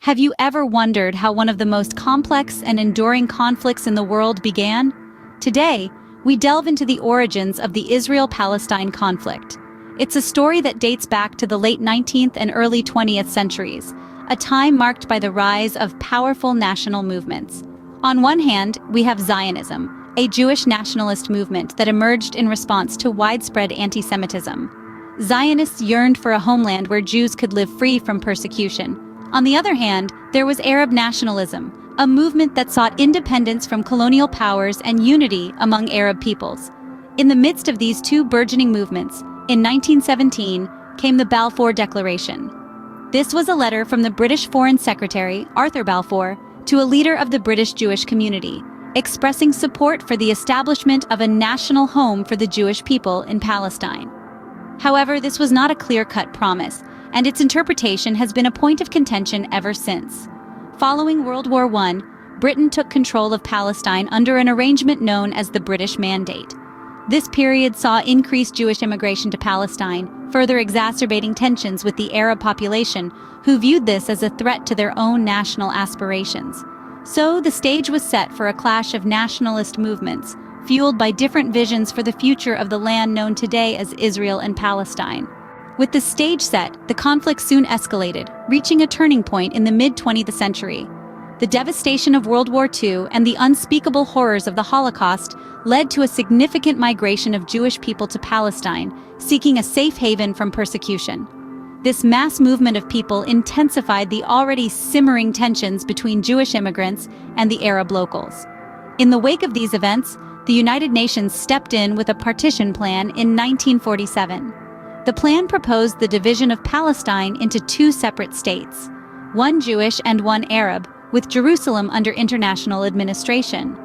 Have you ever wondered how one of the most complex and enduring conflicts in the world began? Today, we delve into the origins of the Israel-Palestine conflict. It's a story that dates back to the late 19th and early 20th centuries, a time marked by the rise of powerful national movements. On one hand, we have Zionism, a Jewish nationalist movement that emerged in response to widespread anti-Semitism. Zionists yearned for a homeland where Jews could live free from persecution. On the other hand, there was Arab nationalism, a movement that sought independence from colonial powers and unity among Arab peoples. In the midst of these two burgeoning movements, in 1917, came the Balfour Declaration. This was a letter from the British Foreign Secretary, Arthur Balfour, to a leader of the British Jewish community, expressing support for the establishment of a national home for the Jewish people in Palestine. However, this was not a clear-cut promise, and its interpretation has been a point of contention ever since. Following World War I, Britain took control of Palestine under an arrangement known as the British Mandate. This period saw increased Jewish immigration to Palestine, further exacerbating tensions with the Arab population, who viewed this as a threat to their own national aspirations. So, the stage was set for a clash of nationalist movements, fueled by different visions for the future of the land known today as Israel and Palestine. With the stage set, the conflict soon escalated, reaching a turning point in the mid-20th century. The devastation of World War II and the unspeakable horrors of the Holocaust led to a significant migration of Jewish people to Palestine, seeking a safe haven from persecution. This mass movement of people intensified the already simmering tensions between Jewish immigrants and the Arab locals. In the wake of these events, the United Nations stepped in with a partition plan in 1947. The plan proposed the division of Palestine into two separate states, one Jewish and one Arab, with Jerusalem under international administration.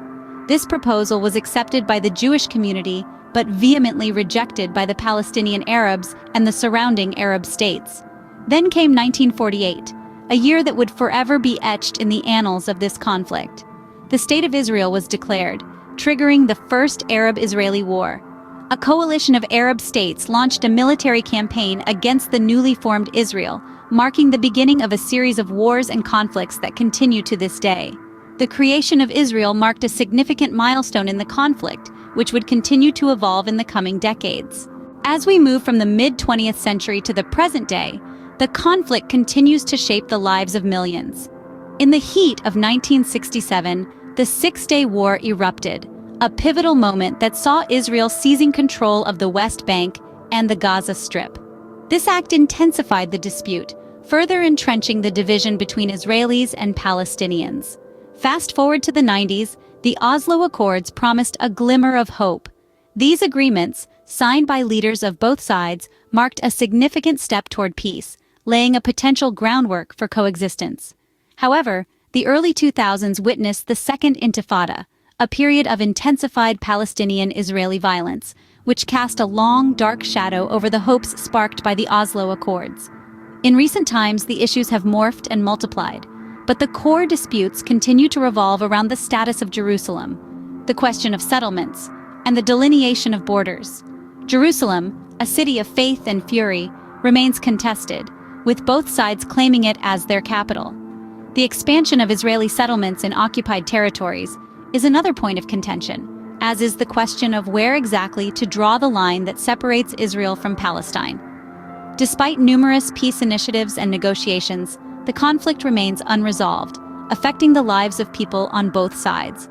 This proposal was accepted by the Jewish community, but vehemently rejected by the Palestinian Arabs and the surrounding Arab states. Then came 1948, a year that would forever be etched in the annals of this conflict. The State of Israel was declared, triggering the First Arab-Israeli War. A coalition of Arab states launched a military campaign against the newly formed Israel, marking the beginning of a series of wars and conflicts that continue to this day. The creation of Israel marked a significant milestone in the conflict, which would continue to evolve in the coming decades. As we move from the mid-20th century to the present day, the conflict continues to shape the lives of millions. In the heat of 1967, the Six-Day War erupted, a pivotal moment that saw Israel seizing control of the West Bank and the Gaza Strip. This act intensified the dispute, further entrenching the division between Israelis and Palestinians. Fast forward to the 90s, the Oslo Accords promised a glimmer of hope. These agreements, signed by leaders of both sides, marked a significant step toward peace, laying a potential groundwork for coexistence. However, the early 2000s witnessed the Second Intifada, a period of intensified Palestinian-Israeli violence, which cast a long, dark shadow over the hopes sparked by the Oslo Accords. In recent times, the issues have morphed and multiplied, but the core disputes continue to revolve around the status of Jerusalem, the question of settlements, and the delineation of borders. Jerusalem, a city of faith and fury, remains contested, with both sides claiming it as their capital. The expansion of Israeli settlements in occupied territories is another point of contention, as is the question of where exactly to draw the line that separates Israel from Palestine. Despite numerous peace initiatives and negotiations, the conflict remains unresolved, affecting the lives of people on both sides.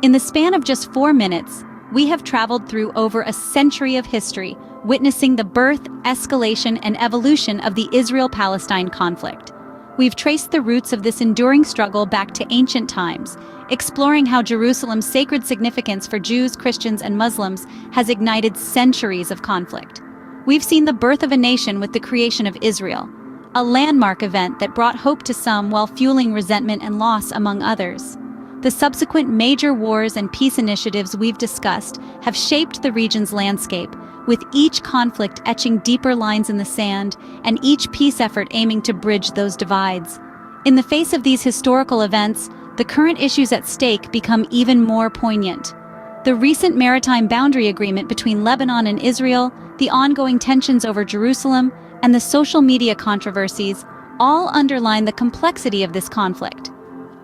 In the span of just 4 minutes, we have traveled through over a century of history, witnessing the birth, escalation, and evolution of the Israel-Palestine conflict. We've traced the roots of this enduring struggle back to ancient times, exploring how Jerusalem's sacred significance for Jews, Christians, and Muslims has ignited centuries of conflict. We've seen the birth of a nation with the creation of Israel, a landmark event that brought hope to some while fueling resentment and loss among others. The subsequent major wars and peace initiatives we've discussed have shaped the region's landscape, with each conflict etching deeper lines in the sand and each peace effort aiming to bridge those divides. In the face of these historical events, the current issues at stake become even more poignant. The recent maritime boundary agreement between Lebanon and Israel, the ongoing tensions over Jerusalem, and the social media controversies all underline the complexity of this conflict.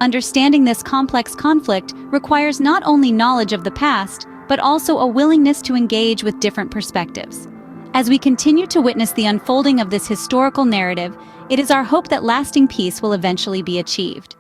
Understanding this complex conflict requires not only knowledge of the past, but also a willingness to engage with different perspectives. As we continue to witness the unfolding of this historical narrative, it is our hope that lasting peace will eventually be achieved.